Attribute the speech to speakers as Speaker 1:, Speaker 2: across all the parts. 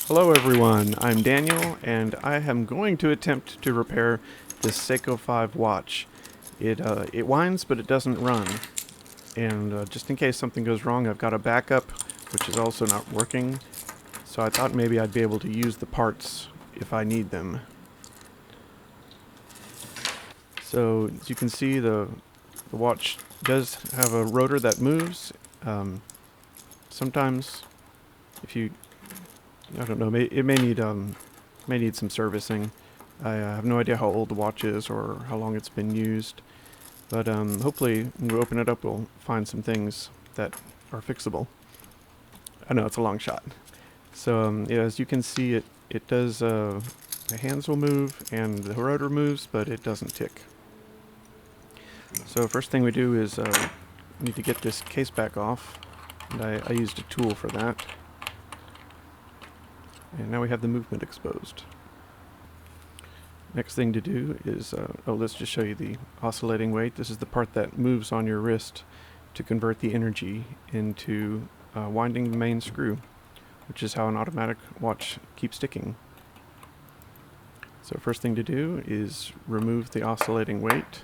Speaker 1: Hello everyone, I'm Daniel, and I am going to attempt to repair this Seiko 5 watch. It winds, but it doesn't run. And just in case something goes wrong, I've got a backup, which is also not working. So I thought maybe I'd be able to use the parts if I need them. So as you can see, the watch does have a rotor that moves. Sometimes, I don't know, it may need some servicing. I have no idea how old the watch is or how long it's been used, but hopefully when we open it up we'll find some things that are fixable. I know it's a long shot. So yeah, as you can see, it does, the hands will move and the rotor moves, but it doesn't tick. So first thing we do is need to get this case back off, and I used a tool for that. And now we have the movement exposed. Next thing to do is, let's just show you the oscillating weight. This is the part that moves on your wrist to convert the energy into winding the main screw, which is how an automatic watch keeps ticking. So first thing to do is remove the oscillating weight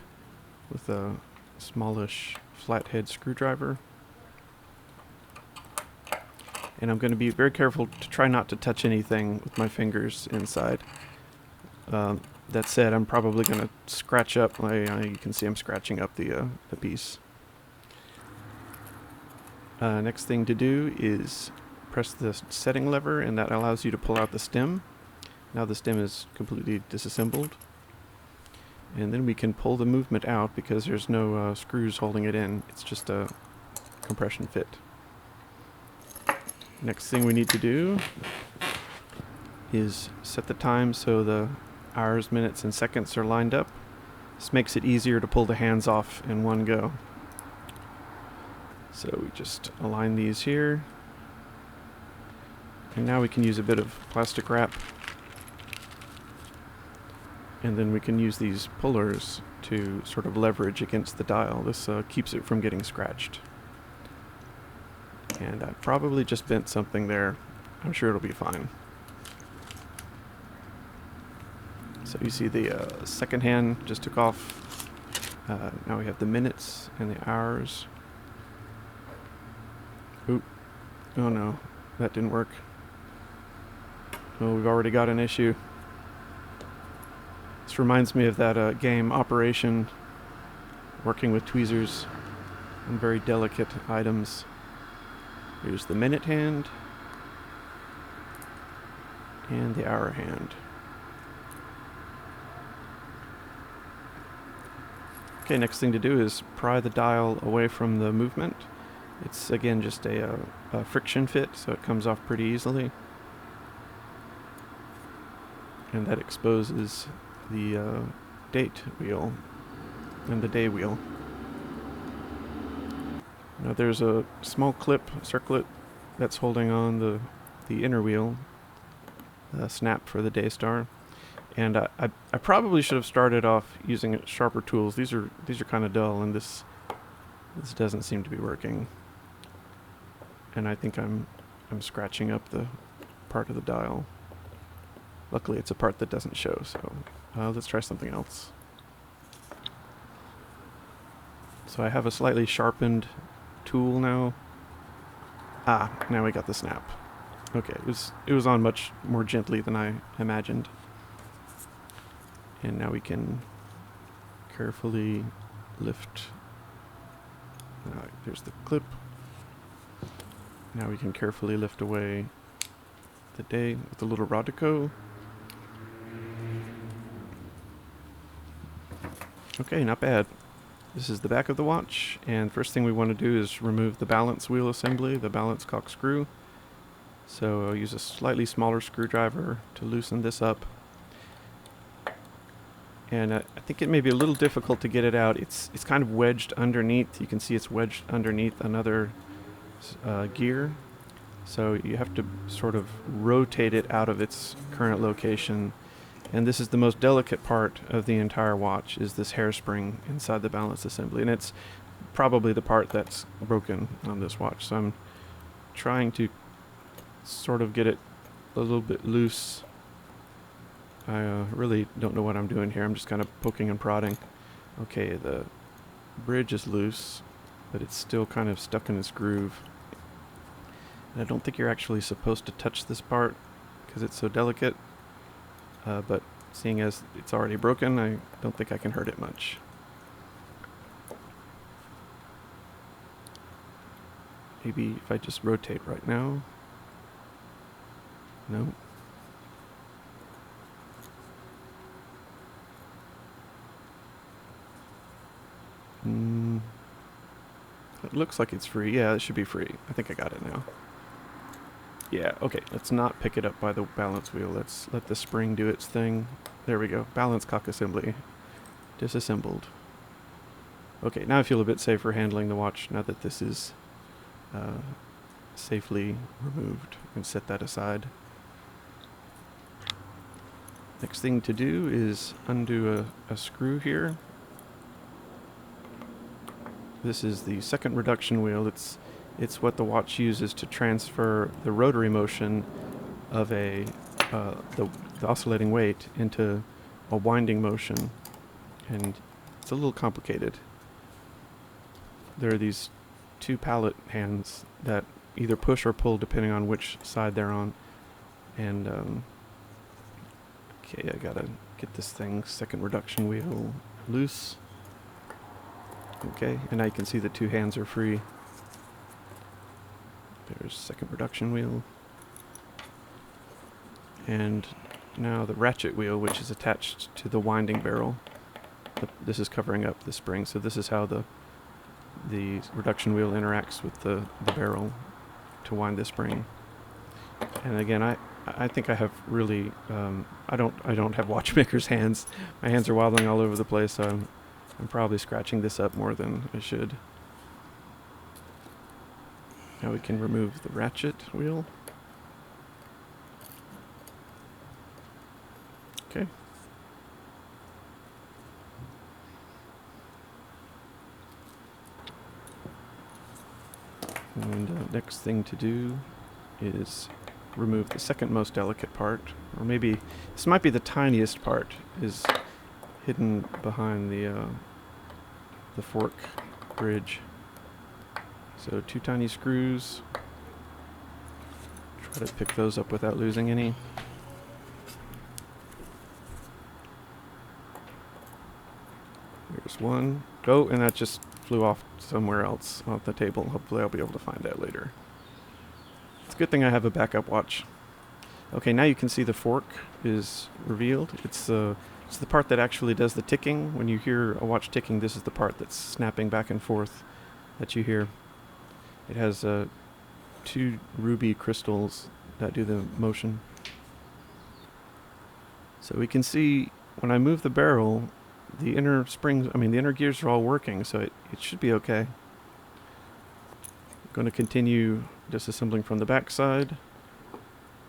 Speaker 1: with a smallish flathead screwdriver. And I'm going to be very careful to try not to touch anything with my fingers inside. That said, I'm probably going to scratch up. You can see I'm scratching up the piece. Next thing to do is press the setting lever, and that allows you to pull out the stem. Now the stem is completely disassembled. And then we can pull the movement out because there's no screws holding it in. It's just a compression fit. Next thing we need to do is set the time so the hours, minutes, and seconds are lined up. This makes it easier to pull the hands off in one go. So we just align these here. And now we can use a bit of plastic wrap. And then we can use these pullers to sort of leverage against the dial. This keeps it from getting scratched. And I probably just bent something there. I'm sure it'll be fine. So you see the second hand just took off. Now we have the minutes and the hours. Oop. Oh no, that didn't work. Oh, we've already got an issue. This reminds me of that game Operation, working with tweezers and very delicate items. Here's the minute hand and the hour hand. Okay, next thing to do is pry the dial away from the movement. It's again just a friction fit, so it comes off pretty easily. And that exposes the date wheel and the day wheel. Now there's a small clip, circlet, that's holding on the inner wheel, snap for the day star. And I probably should have started off using sharper tools. These are kind of dull, and this doesn't seem to be working. And I think I'm scratching up the part of the dial. Luckily, it's a part that doesn't show. So let's try something else. So I have a slightly sharpened tool now. Now we got the snap. Okay, it was on much more gently than I imagined. And now we can carefully lift. There's the clip. Now we can carefully lift away the day with the little rod to go. Okay, not bad. This is the back of the watch, and first thing we want to do is remove the balance wheel assembly, the balance cock screw. So I'll use a slightly smaller screwdriver to loosen this up. And I think it may be a little difficult to get it out. It's kind of wedged underneath. You can see it's wedged underneath another gear. So you have to sort of rotate it out of its current location. And this is the most delicate part of the entire watch, is this hairspring inside the balance assembly. And it's probably the part that's broken on this watch. So I'm trying to sort of get it a little bit loose. I really don't know what I'm doing here. I'm just kind of poking and prodding. Okay, the bridge is loose, but it's still kind of stuck in its groove. And I don't think you're actually supposed to touch this part because it's so delicate. But seeing as it's already broken, I don't think I can hurt it much. Maybe if I just rotate right now. No. It looks like it's free. Yeah, it should be free. I think I got it now. Yeah, okay. Let's not pick it up by the balance wheel. Let's let the spring do its thing. There we go. Balance cock assembly. Disassembled. Okay, now I feel a bit safer handling the watch now that this is safely removed. And set that aside. Next thing to do is undo a screw here. This is the second reduction wheel. It's what the watch uses to transfer the rotary motion of the oscillating weight into a winding motion, and it's a little complicated. There are these two pallet hands that either push or pull depending on which side they're on, and okay, I gotta get this thing second reduction wheel loose. Okay, and now you can see the two hands are free. There's second reduction wheel. And now the ratchet wheel, which is attached to the winding barrel. This is covering up the spring, so this is how the reduction wheel interacts with the barrel to wind the spring. And again, I think I have really, I don't have watchmaker's hands. My hands are wobbling all over the place, so I'm probably scratching this up more than I should. Now we can remove the ratchet wheel. Okay. And next thing to do is remove the second most delicate part, or maybe this might be the tiniest part, is hidden behind the fork bridge. So two tiny screws. Try to pick those up without losing any. Here's one. Oh, and that just flew off somewhere else off the table. Hopefully I'll be able to find that later. It's a good thing I have a backup watch. Okay, now you can see the fork is revealed. It's the part that actually does the ticking. When you hear a watch ticking, this is the part that's snapping back and forth that you hear. It has two ruby crystals that do the motion. So we can see when I move the barrel, the inner springs, the inner gears are all working, so it should be okay. I'm going to continue disassembling from the back side.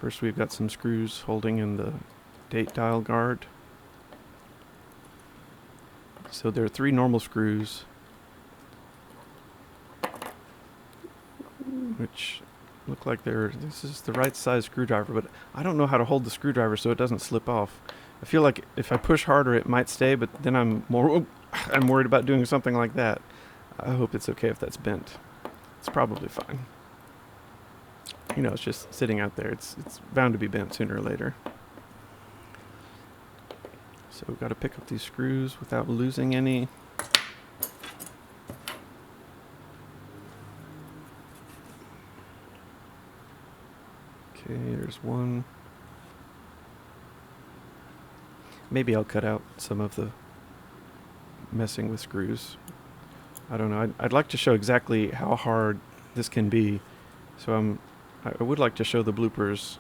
Speaker 1: First we've got some screws holding in the date dial guard. So there are 3 normal screws, which look like this is the right size screwdriver, but I don't know how to hold the screwdriver so it doesn't slip off. I feel like if I push harder it might stay, but then I'm worried about doing something like that. I hope it's okay if that's bent. It's probably fine. You know, it's just sitting out there. It's bound to be bent sooner or later. So we've got to pick up these screws without losing any. Okay, there's one. Maybe I'll cut out some of the messing with screws. I don't know. I'd like to show exactly how hard this can be. So I would like to show the bloopers,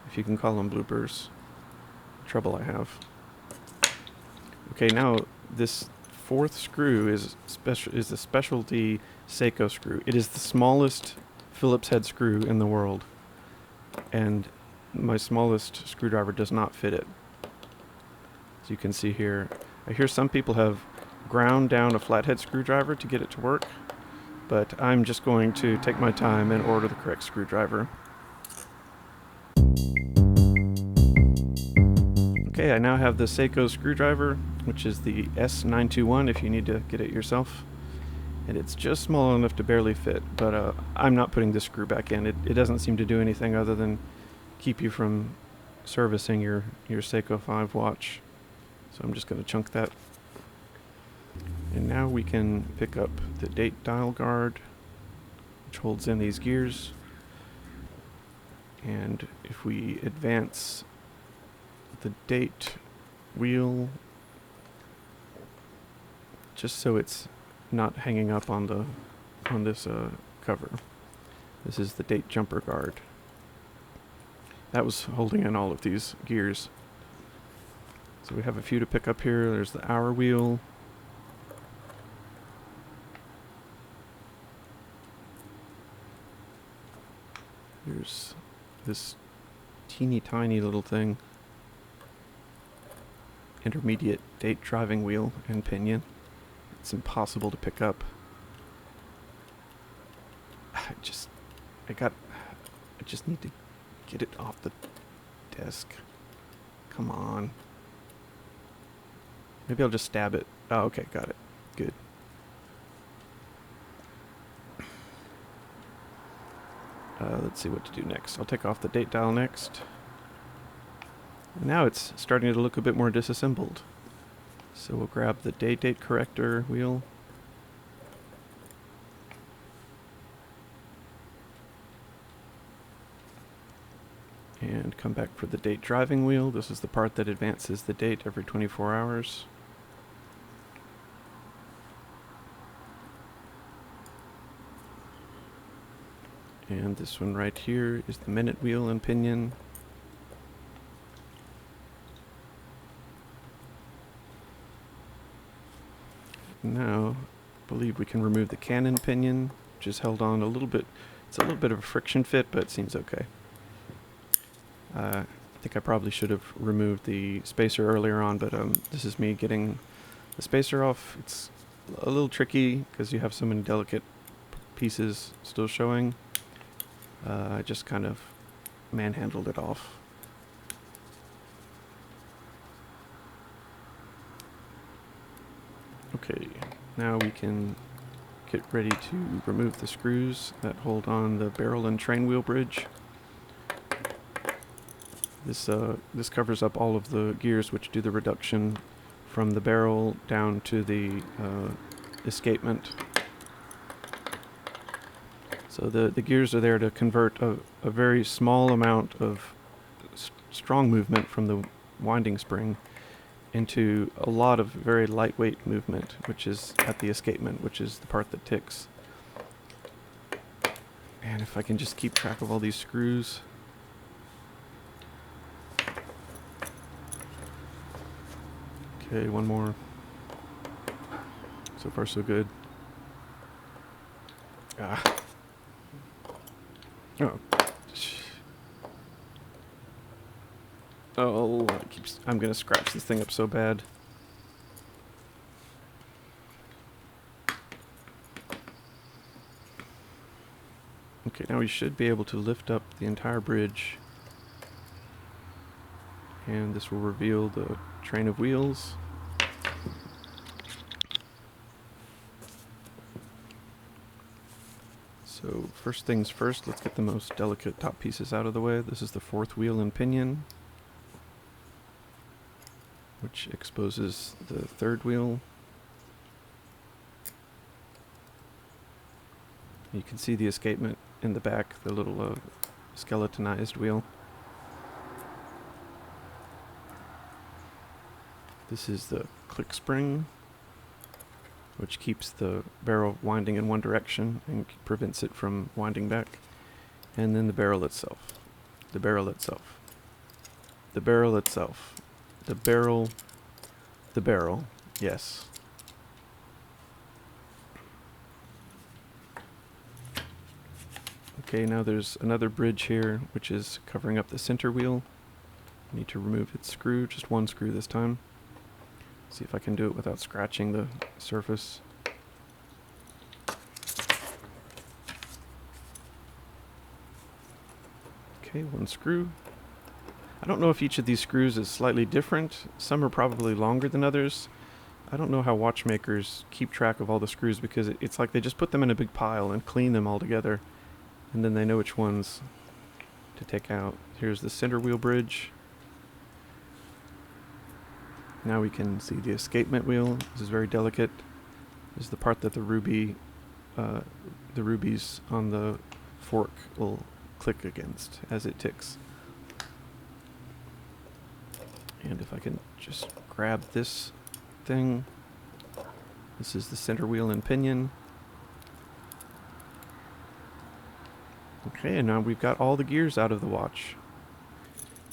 Speaker 1: if you can call them bloopers. Trouble I have. Okay, now this 4th screw is a specialty Seiko screw. It is the smallest Phillips head screw in the world, and my smallest screwdriver does not fit it. As you can see here, I hear some people have ground down a flathead screwdriver to get it to work, but I'm just going to take my time and order the correct screwdriver. Okay, I now have the Seiko screwdriver, which is the S921 if you need to get it yourself. And it's just small enough to barely fit, but I'm not putting this screw back in. It doesn't seem to do anything other than keep you from servicing your Seiko 5 watch. So I'm just going to chunk that. And now we can pick up the date dial guard, which holds in these gears. And if we advance the date wheel just so it's not hanging up on this cover. This is the date jumper guard. That was holding in all of these gears. So we have a few to pick up here. There's the hour wheel. There's this teeny tiny little thing. Intermediate date driving wheel and pinion. It's impossible to pick up. I just need to get it off the desk. Come on. Maybe I'll just stab it. Oh, okay, got it. Good. Let's see what to do next. I'll take off the date dial next. And now it's starting to look a bit more disassembled. So we'll grab the date corrector wheel. And come back for the date driving wheel. This is the part that advances the date every 24 hours. And this one right here is the minute wheel and pinion. Now, I believe we can remove the cannon pinion, which is held on a little bit. It's a little bit of a friction fit, but it seems okay. I think I probably should have removed the spacer earlier on, but this is me getting the spacer off. It's a little tricky because you have so many delicate pieces still showing. I just kind of manhandled it off. Okay, now we can get ready to remove the screws that hold on the barrel and train wheel bridge. This covers up all of the gears which do the reduction from the barrel down to the escapement. So the gears are there to convert a very small amount of strong movement from the winding spring into a lot of very lightweight movement, which is at the escapement, which is the part that ticks. And if I can just keep track of all these screws. Okay, one more. So far so good. Ah. Oh. Oh, I'm gonna scratch this thing up so bad. Okay, now we should be able to lift up the entire bridge. And this will reveal the train of wheels. So first things first, let's get the most delicate top pieces out of the way. This is the fourth wheel and pinion, which exposes the third wheel. You can see the escapement in the back, the little skeletonized wheel. This is the click spring, which keeps the barrel winding in one direction and prevents it from winding back. And then the barrel itself. The barrel itself. The barrel itself. The barrel. The barrel. Yes. Okay, now there's another bridge here, which is covering up the center wheel. I need to remove its screw, just one screw this time. See if I can do it without scratching the surface. Okay, one screw. I don't know if each of these screws is slightly different. Some are probably longer than others. I don't know how watchmakers keep track of all the screws because it's like they just put them in a big pile and clean them all together, and then they know which ones to take out. Here's the center wheel bridge. Now we can see the escapement wheel. This is very delicate. This is the part that the rubies on the fork will click against as it ticks. And if I can just grab this thing, this is the center wheel and pinion. Okay, and now we've got all the gears out of the watch.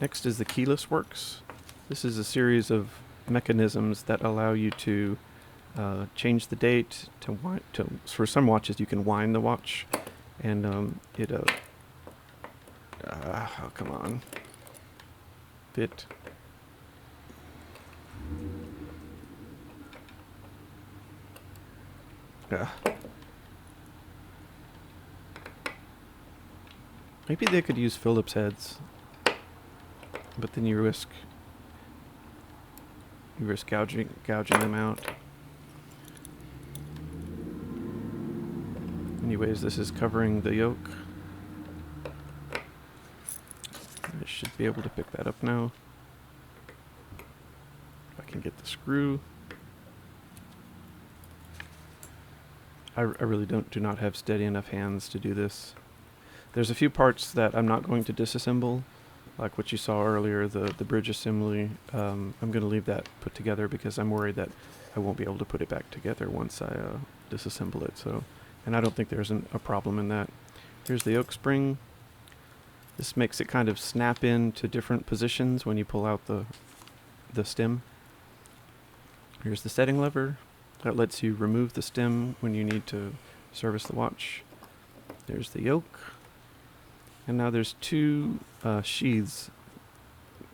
Speaker 1: Next is the keyless works. This is a series of mechanisms that allow you to change the date. For some watches, you can wind the watch, and oh, come on, bit. Maybe they could use Phillips heads, but then you risk gouging them out. Anyways, this is covering the yoke. I should be able to pick that up now. If I can get the screw. I really do not have steady enough hands to do this. There's a few parts that I'm not going to disassemble, like what you saw earlier, the bridge assembly. I'm going to leave that put together because I'm worried that I won't be able to put it back together once I disassemble it. And I don't think there's a problem in that. Here's the yoke spring. This makes it kind of snap into different positions when you pull out the stem. Here's the setting lever. That lets you remove the stem when you need to service the watch. There's the yoke. And now there's two sheaths,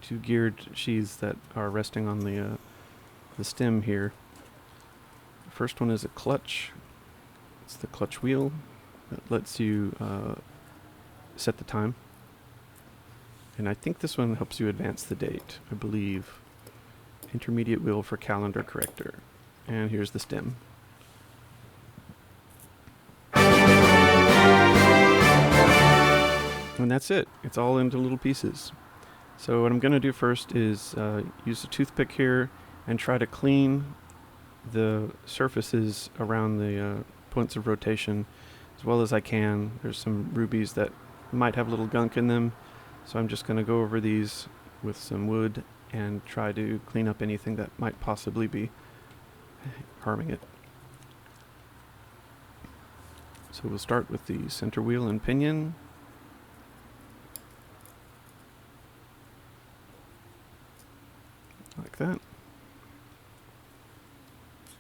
Speaker 1: two geared sheaths that are resting on the stem here. The first one is a clutch. It's the clutch wheel that lets you set the time. And I think this one helps you advance the date, I believe. Intermediate wheel for calendar corrector. And here's the stem. And that's it. It's all into little pieces. So what I'm going to do first is use a toothpick here and try to clean the surfaces around the points of rotation as well as I can. There's some rubies that might have little gunk in them, so I'm just going to go over these with some wood and try to clean up anything that might possibly be harming it. So we'll start with the center wheel and pinion. Like that.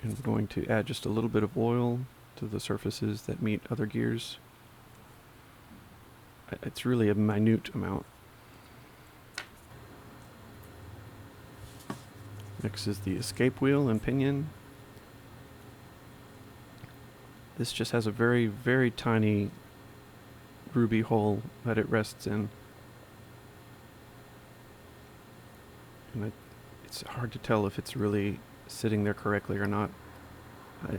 Speaker 1: And we're going to add just a little bit of oil to the surfaces that meet other gears. It's really a minute amount. Next is the escape wheel and pinion. This just has a very, very tiny ruby hole that it rests in. And it's hard to tell if it's really sitting there correctly or not.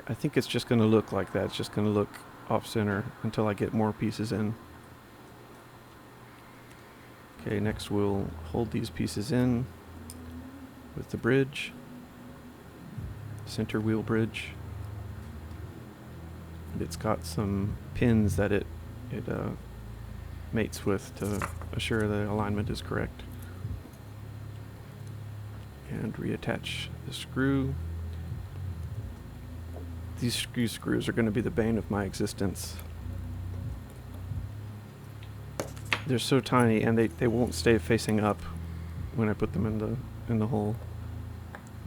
Speaker 1: I think it's just going to look like that. It's just going to look off-center until I get more pieces in. Okay, next we'll hold these pieces in with the bridge, center wheel bridge. And it's got some pins that it mates with to assure the alignment is correct. And reattach the screw. These screws are going to be the bane of my existence. They're so tiny and they won't stay facing up when I put them in the hole.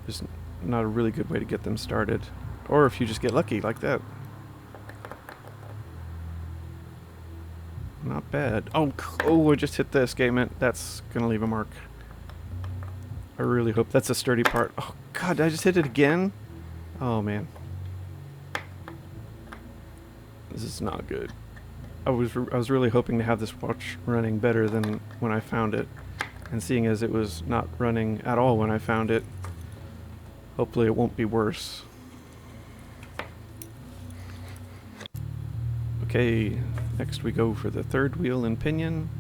Speaker 1: There's not a really good way to get them started. Or if you just get lucky like that. Not bad. Oh, I just hit the escapement. That's going to leave a mark. I really hope that's a sturdy part. Oh god, I just hit it again? Oh man. This is not good. I was really hoping to have this watch running better than when I found it. And seeing as it was not running at all when I found it, hopefully it won't be worse. Okay, next we go for the third wheel and pinion,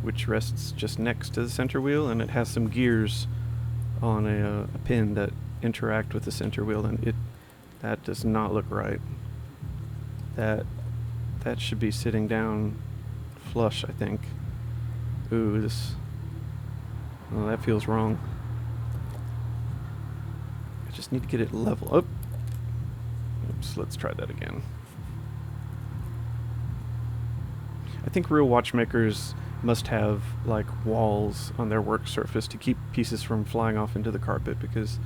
Speaker 1: which rests just next to the center wheel, and it has some gears on a pin that interact with the center wheel, and that does not look right. That should be sitting down flush, I think. Ooh, oh, that feels wrong. I just need to get it level up. Oops, let's try that again. I think real watchmakers must have like walls on their work surface to keep pieces from flying off into the carpet, because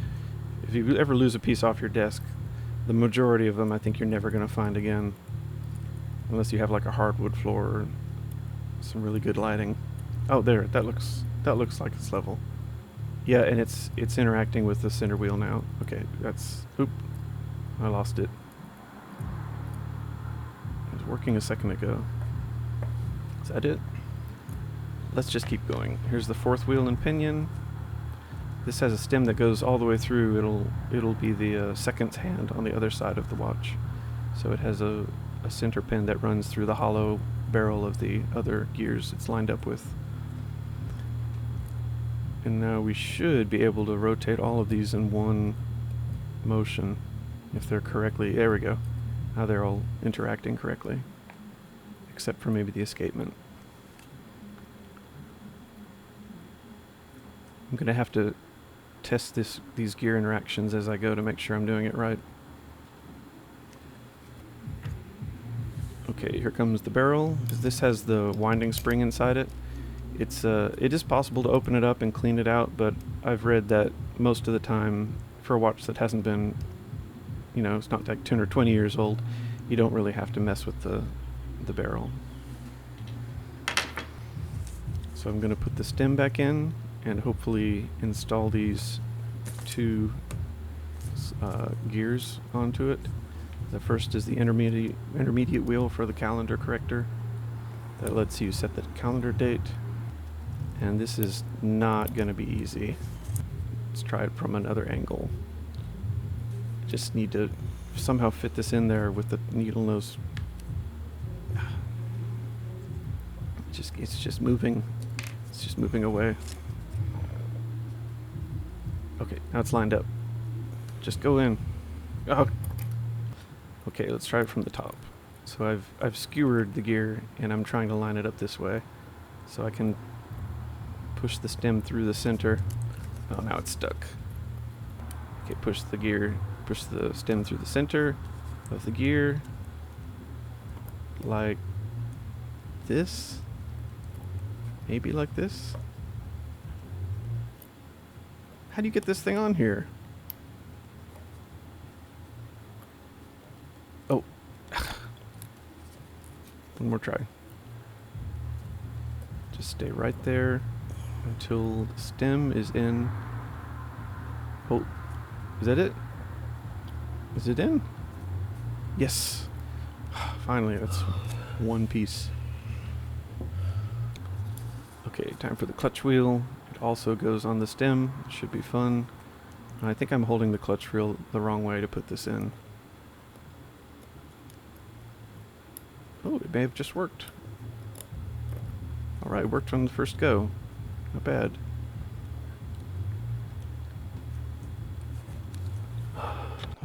Speaker 1: if you ever lose a piece off your desk, the majority of them I think you're never going to find again, unless you have like a hardwood floor or some really good lighting. Oh, there, that looks like it's level. Yeah, and it's interacting with the center wheel now. Okay, oop, I lost it. It was working a second ago. Is that it? Let's just keep going. Here's the fourth wheel and pinion. This has a stem that goes all the way through. It'll be the second hand on the other side of the watch. So it has a center pin that runs through the hollow barrel of the other gears it's lined up with. And now we should be able to rotate all of these in one motion if they're correctly. There we go. Now they're all interacting correctly, except for maybe the escapement. I'm going to have to test these gear interactions as I go to make sure I'm doing it right. Okay, here comes the barrel. This has the winding spring inside it. It is possible to open it up and clean it out, but I've read that most of the time, for a watch that hasn't been, it's not like 10 or 20 years old, you don't really have to mess with the barrel. So I'm going to put the stem back in and hopefully install these two gears onto it. The first is the intermediate wheel for the calendar corrector that lets you set the calendar date. And this is not going to be easy. Let's try it from another angle. Just need to somehow fit this in there with the needle nose. It's just moving. It's just moving away. Okay, now it's lined up. Just go in. Oh. Okay, let's try it from the top. So I've skewered the gear and I'm trying to line it up this way so I can push the stem through the center. Oh, now it's stuck. Okay, push the stem through the center of the gear like this. Maybe like this. How do you get this thing on here? Oh. One more try. Just stay right there until the stem is in. Oh, is that it? Is it in? Yes. Finally, that's one piece. Okay, time for the clutch wheel. It also goes on the stem. It should be fun. I think I'm holding the clutch wheel the wrong way to put this in. Oh, it may have just worked. Alright, worked from the first go. Not bad.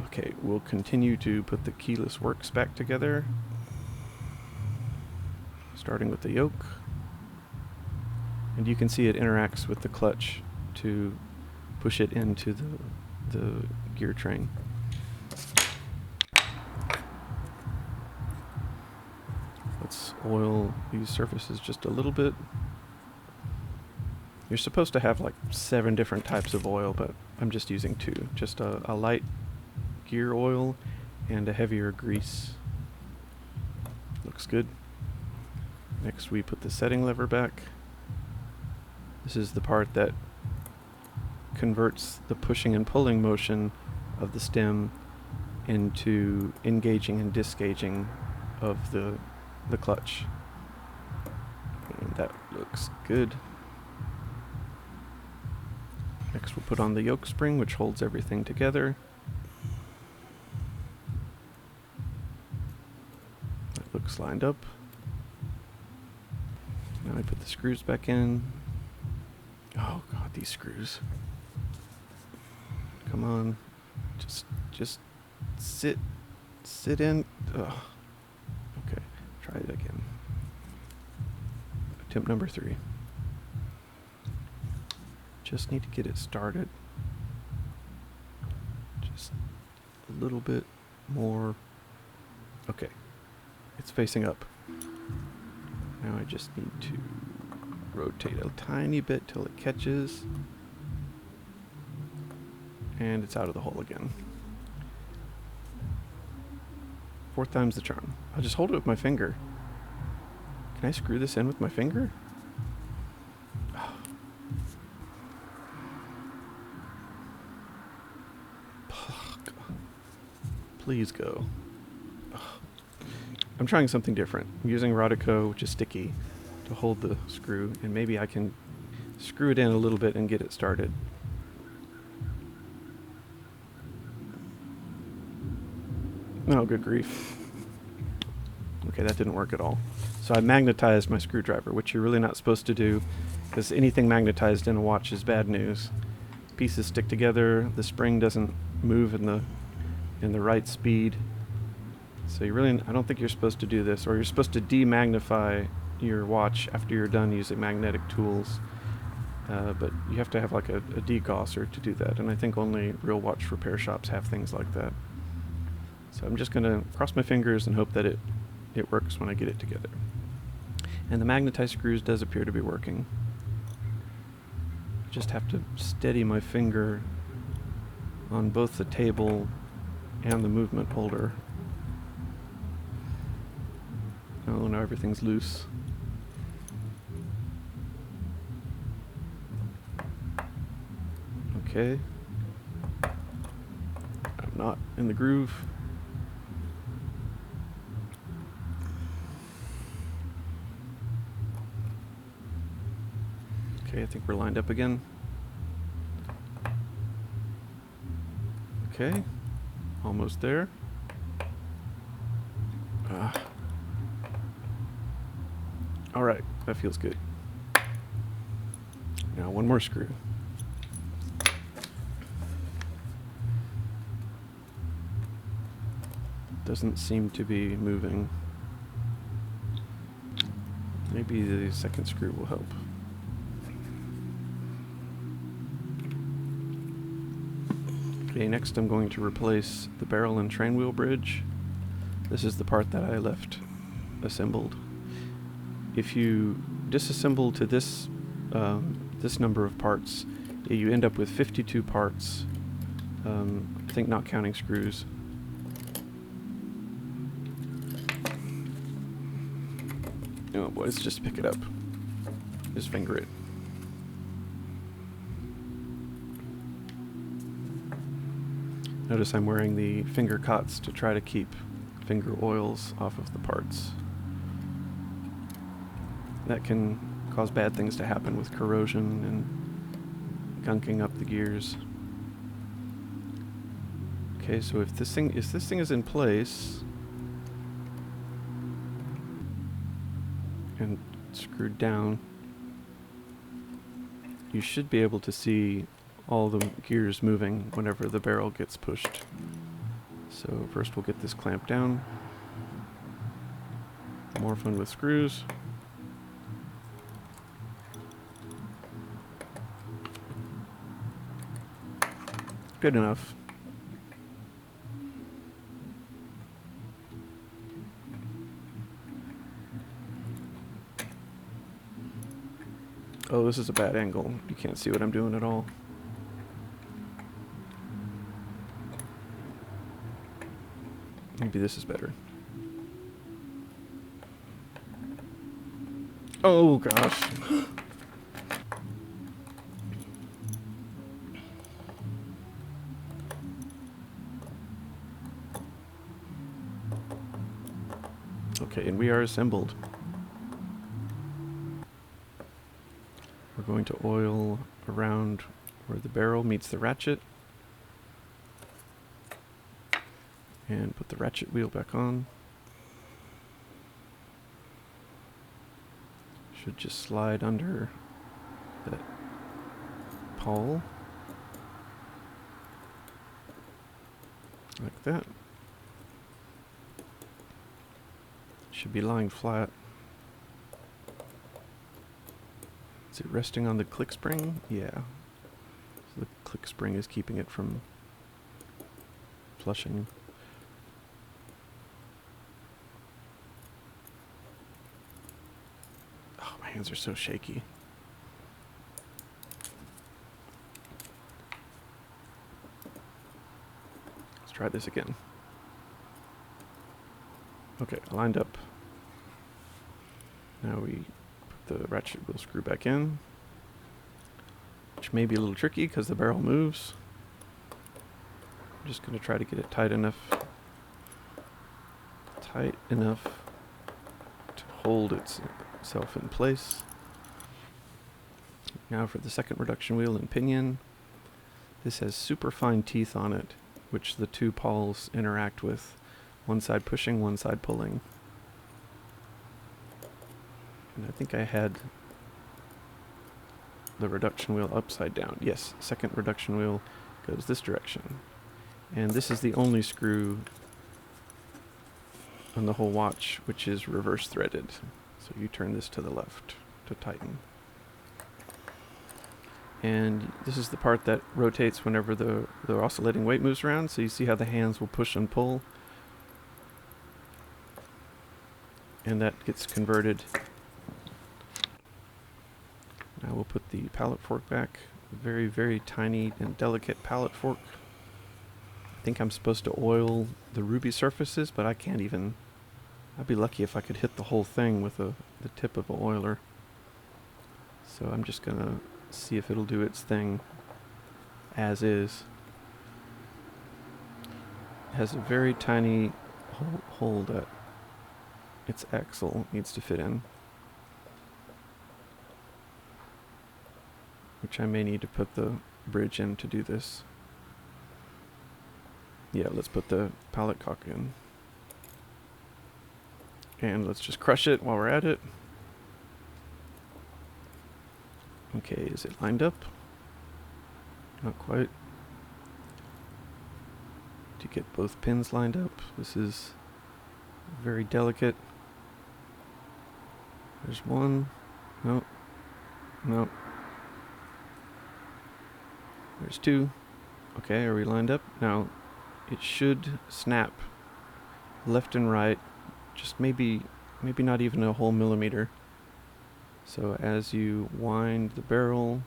Speaker 1: Okay, we'll continue to put the keyless works back together. Starting with the yoke. And you can see it interacts with the clutch to push it into the gear train. Let's oil these surfaces just a little bit. You're supposed to have like 7 different types of oil, but I'm just using 2. Just a light gear oil and a heavier grease. Looks good. Next we put the setting lever back. This is the part that converts the pushing and pulling motion of the stem into engaging and disengaging of the clutch. And that looks good. Next we'll put on the yoke spring, which holds everything together. That looks lined up. Now I put the screws back in. Oh god, these screws. Come on. Just sit in. Ugh. Okay, try it again. Attempt number 3. Just need to get it started. Just a little bit more. Okay, it's facing up. Now I just need to rotate a tiny bit till it catches. And it's out of the hole again. 4th time's the charm. I'll just hold it with my finger. Can I screw this in with my finger? Please go. I'm trying something different. I'm using Rodico, which is sticky, to hold the screw, and maybe I can screw it in a little bit and get it started. Oh, good grief. Okay, that didn't work at all. So I magnetized my screwdriver, which you're really not supposed to do, because anything magnetized in a watch is bad news. Pieces stick together, the spring doesn't move in the right speed. So I don't think you're supposed to do this, or you're supposed to demagnify your watch after you're done using magnetic tools. But you have to have like a degausser to do that, and I think only real watch repair shops have things like that. So I'm just going to cross my fingers and hope that it works when I get it together. And the magnetized screws does appear to be working. I just have to steady my finger on both the table and the movement holder. Oh, now everything's loose. Okay. I'm not in the groove. Okay, I think we're lined up again. Okay, almost there. All right, that feels good. Now one more screw. Doesn't seem to be moving. Maybe the second screw will help. Okay, next I'm going to replace the barrel and train wheel bridge. This is the part that I left assembled. If you disassemble to this this number of parts, you end up with 52 parts. I think not counting screws. Oh boy, let's just pick it up. Just finger it. Notice I'm wearing the finger cots to try to keep finger oils off of the parts. That can cause bad things to happen with corrosion and gunking up the gears. Okay, so if this thing is in place and screwed down, you should be able to see all the gears moving whenever the barrel gets pushed. So first we'll get this clamped down. More fun with screws. Good enough. Oh, this is a bad angle. You can't see what I'm doing at all. Maybe this is better. Oh gosh. Okay, and we are assembled. We're going to oil around where the barrel meets the ratchet. And put the ratchet wheel back on. Should just slide under that pawl. Like that. Should be lying flat. Is it resting on the click spring? Yeah. So the click spring is keeping it from flushing. Oh, my hands are so shaky. Let's try this again. Okay, lined up. Now we put the ratchet wheel screw back in, which may be a little tricky because the barrel moves. I'm just going to try to get it tight enough to hold itself in place. Now for the second reduction wheel in Pinion. This has super fine teeth on it, which the two pawls interact with. One side pushing, one side pulling. And I think I had the reduction wheel upside down. Yes, second reduction wheel goes this direction. And this is the only screw on the whole watch which is reverse threaded. So you turn this to the left to tighten. And this is the part that rotates whenever the oscillating weight moves around. So you see how the hands will push and pull. And that gets converted. Now we'll put the pallet fork back. Very, very tiny and delicate pallet fork. I think I'm supposed to oil the ruby surfaces, but I can't even. I'd be lucky if I could hit the whole thing with the tip of an oiler. So I'm just gonna see if it'll do its thing as is. It has a very tiny hole that its axle needs to fit in, which I may need to put the bridge in to do this. Yeah, let's put the pallet cock in. And let's just crush it while we're at it. Okay, is it lined up? Not quite. To get both pins lined up, this is very delicate. There's one. Nope. Nope. There's two. Okay, are we lined up? Now, it should snap left and right, just maybe not even a whole millimeter. So as you wind the barrel,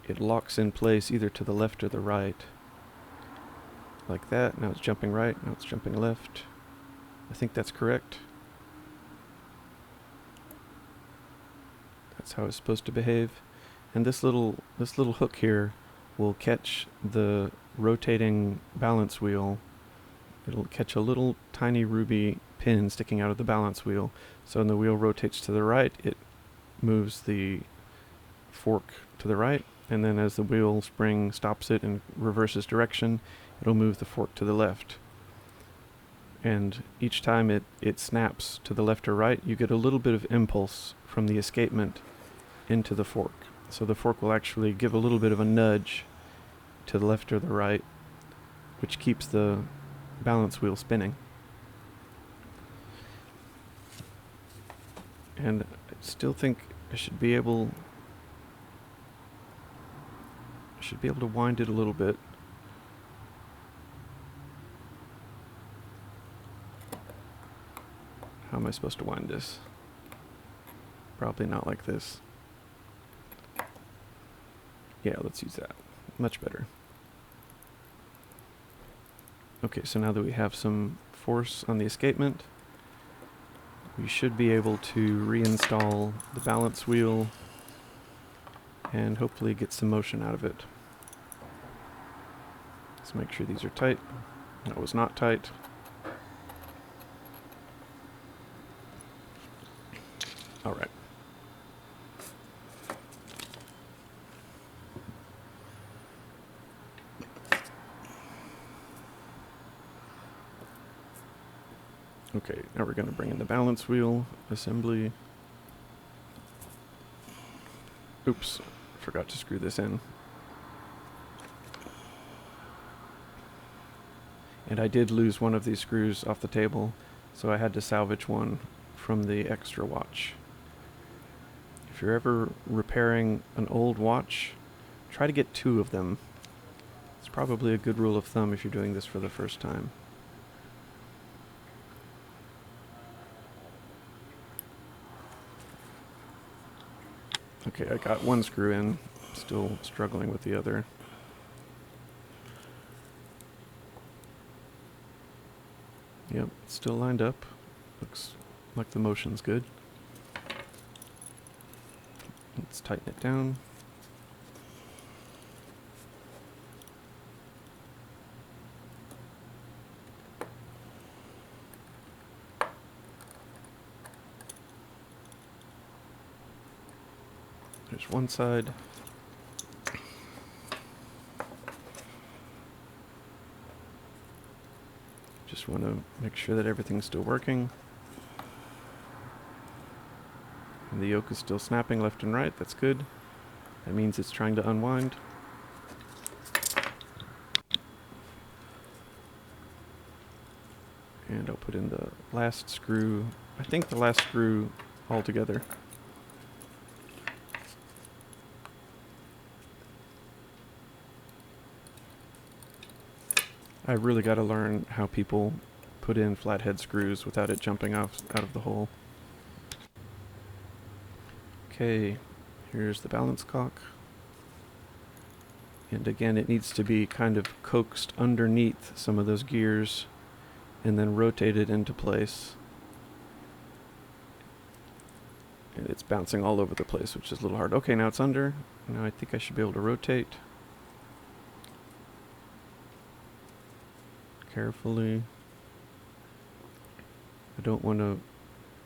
Speaker 1: it locks in place either to the left or the right. Like that. Now it's jumping right, now it's jumping left. I think that's correct. That's how it's supposed to behave. And this little hook here will catch the rotating balance wheel. It'll catch a little tiny ruby pin sticking out of the balance wheel. So when the wheel rotates to the right, it moves the fork to the right. And then as the wheel spring stops it and reverses direction, it'll move the fork to the left. And each time it snaps to the left or right, you get a little bit of impulse from the escapement into the fork. So the fork will actually give a little bit of a nudge to the left or the right, which keeps the balance wheel spinning. And I still think I should be able to wind it a little bit. How am I supposed to wind this? Probably not like this. Yeah, let's use that. Much better. Okay, so now that we have some force on the escapement, we should be able to reinstall the balance wheel and hopefully get some motion out of it. Let's make sure these are tight. That was not tight. All right. Okay, now we're going to bring in the balance wheel assembly. Oops, forgot to screw this in. And I did lose one of these screws off the table, so I had to salvage one from the extra watch. If you're ever repairing an old watch, try to get 2 of them. It's probably a good rule of thumb if you're doing this for the first time. Okay, I got one screw in, still struggling with the other. Yep, it's still lined up. Looks like the motion's good. Let's tighten it down. There's one side. Just want to make sure that everything's still working. And the yoke is still snapping left and right. That's good. That means it's trying to unwind. And I'll put in the last screw. I think the last screw altogether. I really got to learn how people put in flathead screws without it jumping off out of the hole. Okay, here's the balance cock. And again, it needs to be kind of coaxed underneath some of those gears and then rotated into place. And it's bouncing all over the place, which is a little hard. Okay, now it's under. Now I think I should be able to rotate. Carefully. I don't want to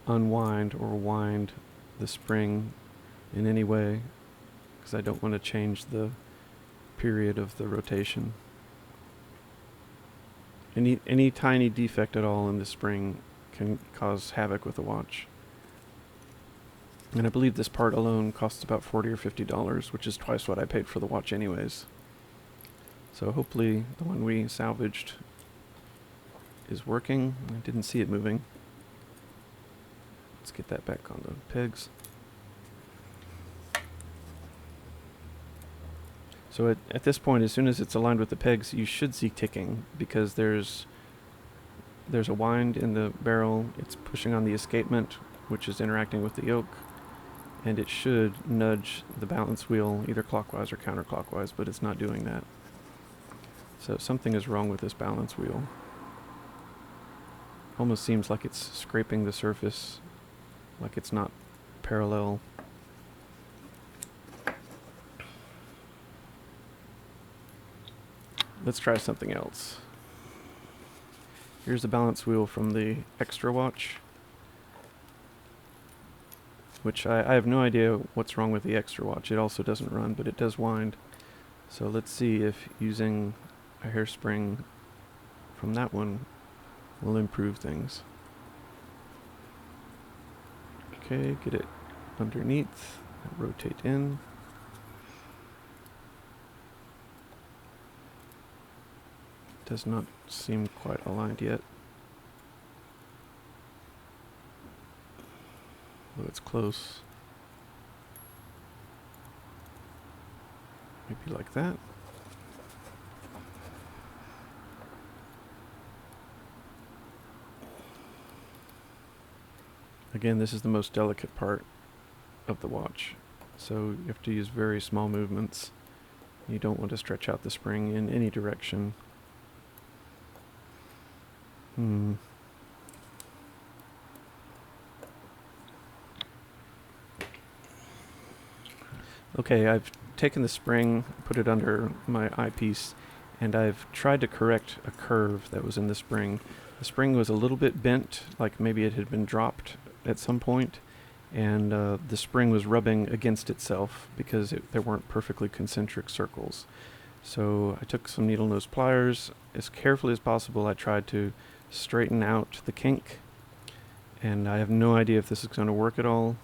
Speaker 1: unwind or wind the spring in any way because I don't want to change the period of the rotation. Any tiny defect at all in the spring can cause havoc with the watch. And I believe this part alone costs about $40 or $50, which is twice what I paid for the watch anyways. So hopefully the one we salvaged is working. I didn't see it moving. Let's get that back on the pegs. So at this point, as soon as it's aligned with the pegs, you should see ticking because there's a wind in the barrel. It's pushing on the escapement, which is interacting with the yoke, and it should nudge the balance wheel either clockwise or counterclockwise, but it's not doing that. So something is wrong with this balance wheel. Almost seems like it's scraping the surface, like it's not parallel. Let's try something else. Here's the balance wheel from the extra watch, which I have no idea what's wrong with the extra watch. It also doesn't run, but it does wind. So let's see if using a hairspring from that one will improve things. Okay, get it underneath, rotate in. Does not seem quite aligned yet. Though it's close. Maybe like that. Again, this is the most delicate part of the watch, so you have to use very small movements. You don't want to stretch out the spring in any direction. Okay, I've taken the spring, put it under my eyepiece, and I've tried to correct a curve that was in the spring. The spring was a little bit bent, like maybe it had been dropped at some point, and the spring was rubbing against itself because there weren't perfectly concentric circles. So I took some needle nose pliers. As carefully as possible, I tried to straighten out the kink And I have no idea if this is going to work at all,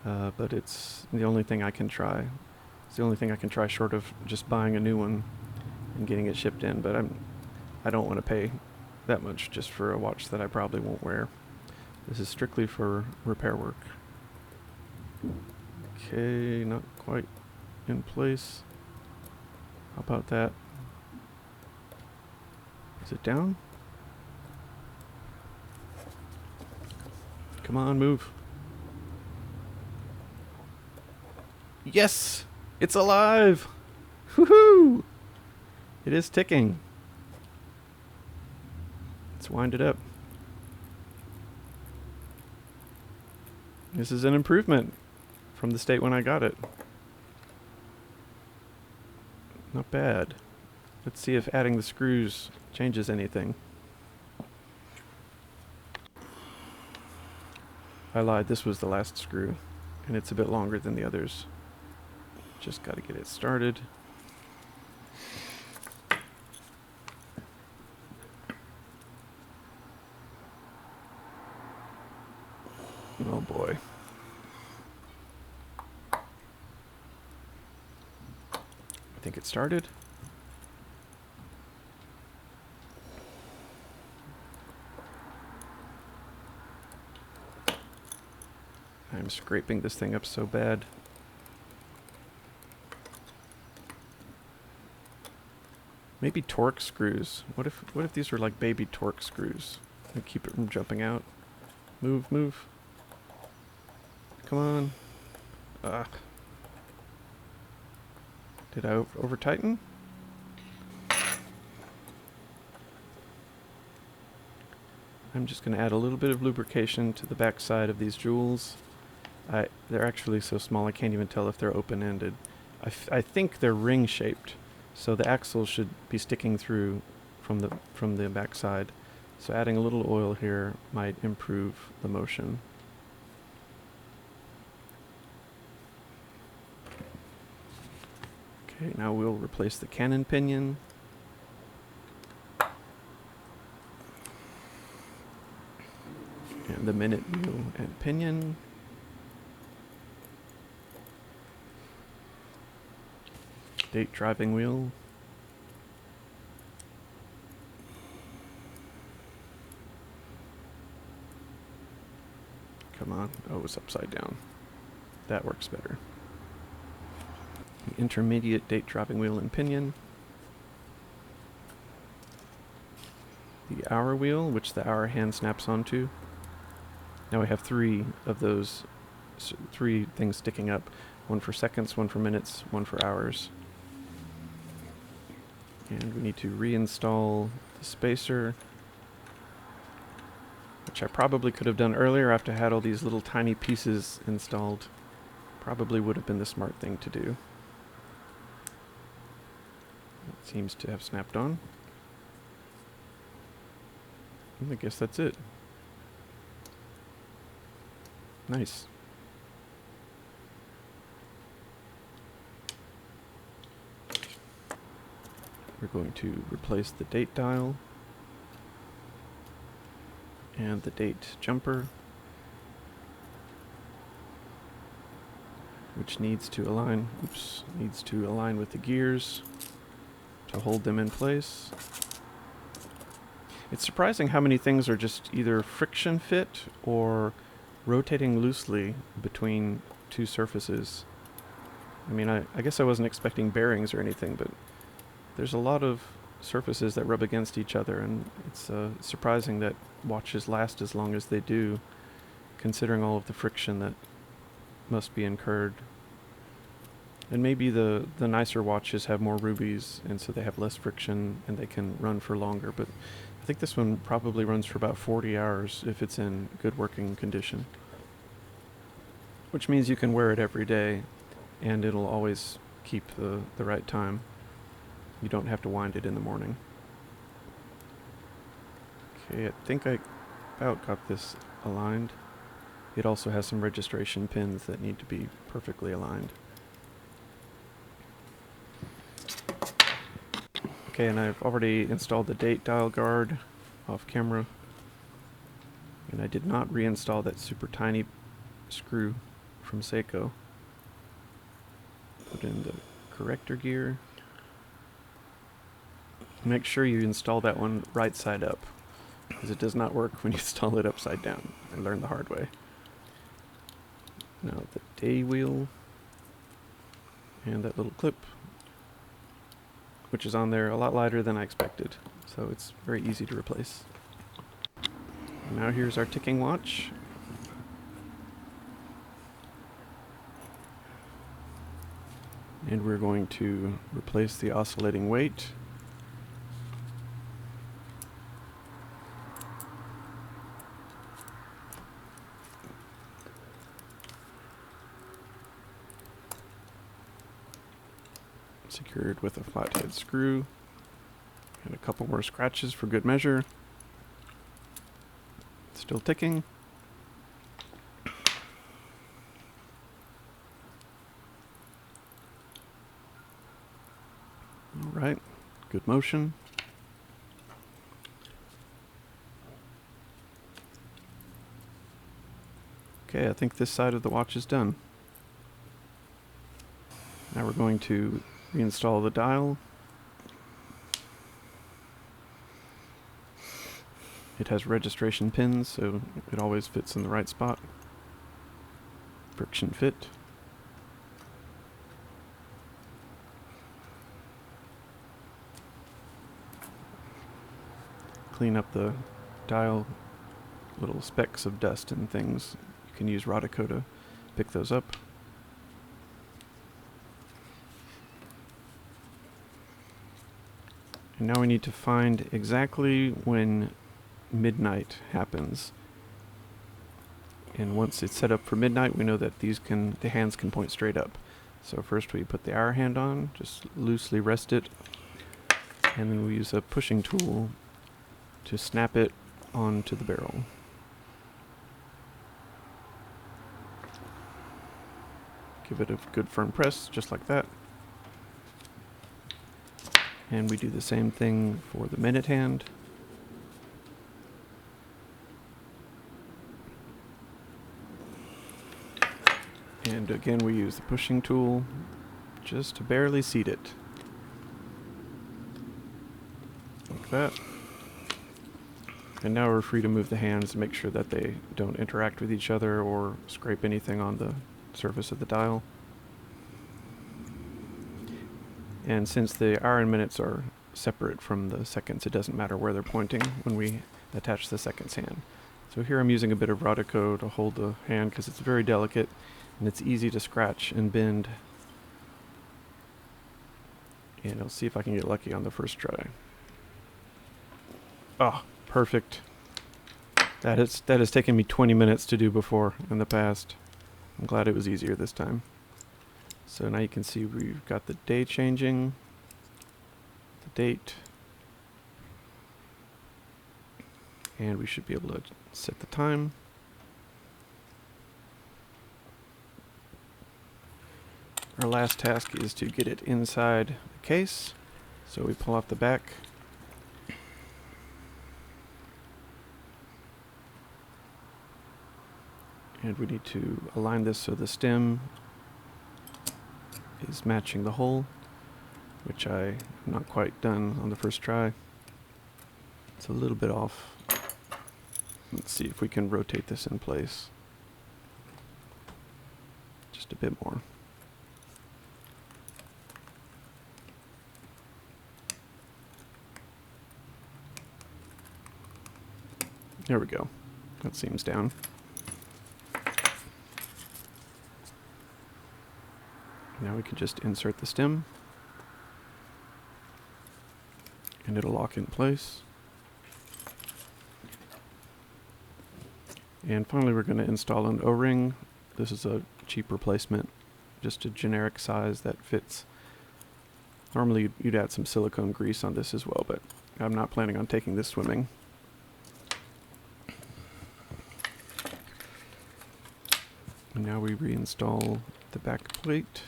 Speaker 1: but it's the only thing I can try. It's the only thing I can try short of just buying a new one and getting it shipped in, but I don't want to pay that much just for a watch that I probably won't wear. This is strictly for repair work. Okay, not quite in place. How about that? Is it down? Come on, move. Yes! It's alive! Woohoo! It is ticking. Let's wind it up. This is an improvement from the state when I got it. Not bad. Let's see if adding the screws changes anything. I lied, this was the last screw, and it's a bit longer than the others. Just gotta get it started. Oh boy. I think it started. I'm scraping this thing up so bad. Maybe torque screws. What if these were like baby torque screws? And keep it from jumping out. Move, move. Come on. Ugh. Did I over tighten? I'm just going to add a little bit of lubrication to the back side of these jewels. They're actually so small I can't even tell if they're open-ended. I think they're ring-shaped, so the axle should be sticking through from the back side. So adding a little oil here might improve the motion. Okay, now we'll replace the cannon pinion. And the minute wheel and pinion. Date driving wheel. Come on. Oh, it's upside down. That works better. The intermediate date driving wheel and pinion. The hour wheel, which the hour hand snaps onto. Now we have three of those, three things sticking up. One for seconds, one for minutes, one for hours. And we need to reinstall the spacer, which I probably could have done earlier after I had all these little tiny pieces installed. Probably would have been the smart thing to do. It seems to have snapped on. I guess that's it. Nice. We're going to replace the date dial and the date jumper, which needs to align with the gears to hold them in place. It's surprising how many things are just either friction fit or rotating loosely between two surfaces. I mean, I guess I wasn't expecting bearings or anything, but there's a lot of surfaces that rub against each other, and it's surprising that watches last as long as they do, considering all of the friction that must be incurred. And maybe the nicer watches have more rubies, and so they have less friction and they can run for longer, but I think this one probably runs for about 40 hours if it's in good working condition. Which means you can wear it every day and it'll always keep the right time. You don't have to wind it in the morning. Okay, I think I about got this aligned. It also has some registration pins that need to be perfectly aligned. Okay, and I've already installed the date dial guard off camera. And I did not reinstall that super tiny screw from Seiko. Put in the corrector gear. Make sure you install that one right side up, because it does not work when you install it upside down. I learned the hard way. Now the day wheel and that little clip, which is on there a lot lighter than I expected, so it's very easy to replace. Now here's our ticking watch. And we're going to replace the oscillating weight. Secured with a flathead screw. And a couple more scratches for good measure. Still ticking. All right, good motion. Okay, I think this side of the watch is done. Now we're going to reinstall the dial. It has registration pins, so it always fits in the right spot. Friction fit. Clean up the dial, little specks of dust and things. You can use Rodico to pick those up. And now we need to find exactly when midnight happens. And once it's set up for midnight, we know that the hands can point straight up. So first we put the hour hand on, just loosely rest it, and then we use a pushing tool to snap it onto the barrel. Give it a good firm press, just like that. And we do the same thing for the minute hand. And again, we use the pushing tool just to barely seat it. Like that. And now we're free to move the hands and make sure that they don't interact with each other or scrape anything on the surface of the dial. And since the hour and minutes are separate from the seconds, it doesn't matter where they're pointing when we attach the seconds hand. So here I'm using a bit of Rodico to hold the hand because it's very delicate and it's easy to scratch and bend. And I'll see if I can get lucky on the first try. Oh, perfect. That has taken me 20 minutes to do before in the past. I'm glad it was easier this time. So now you can see we've got the day changing, the date, and we should be able to set the time. Our last task is to get it inside the case. So we pull off the back. And we need to align this so the stem is matching the hole, which I not quite done on the first try. It's a little bit off. Let's see if we can rotate this in place. Just a bit more. There we go. That seems down. Now we can just insert the stem and it'll lock in place. And finally we're going to install an O-ring. This is a cheap replacement, just a generic size that fits. Normally you'd add some silicone grease on this as well, but I'm not planning on taking this swimming. And now we reinstall the back plate.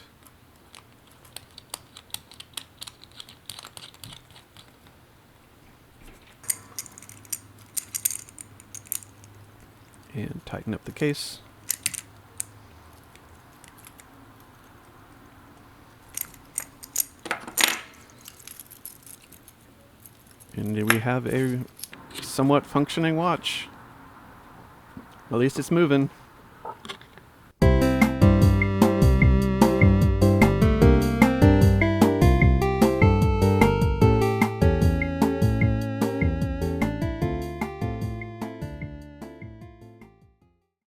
Speaker 1: and tighten up the case. And we have a somewhat functioning watch. At least it's moving.